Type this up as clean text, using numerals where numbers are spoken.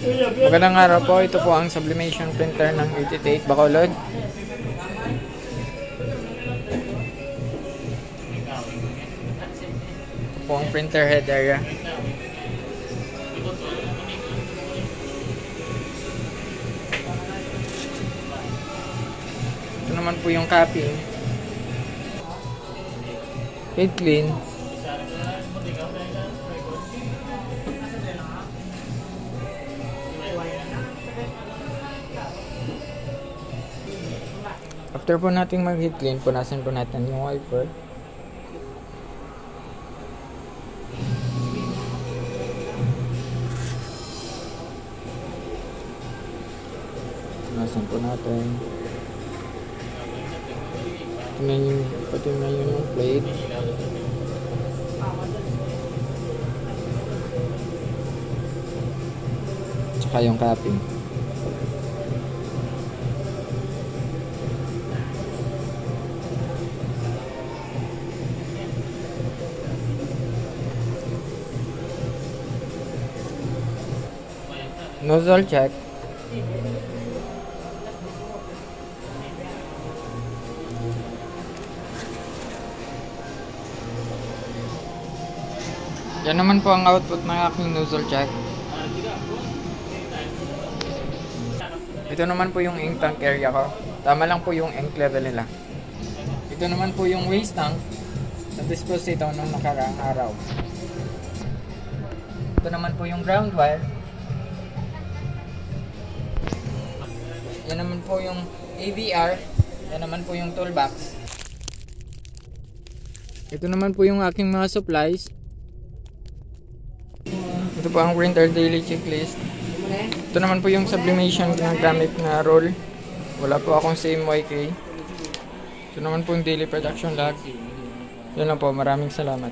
Magandang araw po, ito po ang sublimation printer ng 88 Bacolod. Ito po ang printer head area. Ito naman po yung copying. Head clean. After po natin mag-heat clean, punasan po natin yung wiper. Punasan po natin. Patingnan yung plate. Tsaka yung capping. Nozzle check. Yan naman po ang output ng aking nozzle check. Ito naman po yung ink tank area ko. Tama lang po yung ink level nila. Ito naman po yung waste tank. Na-dispose ito nung nakaraang araw. Ito naman po yung ground wire. Yan naman po yung AVR. Yan naman po yung toolbox. Ito naman po yung aking mga supplies. Ito po ang printer daily checklist. Ito naman po yung sublimation na gamit na roll. Wala po akong CMYK. Ito naman po yung daily production log. Yun lang po. Maraming salamat.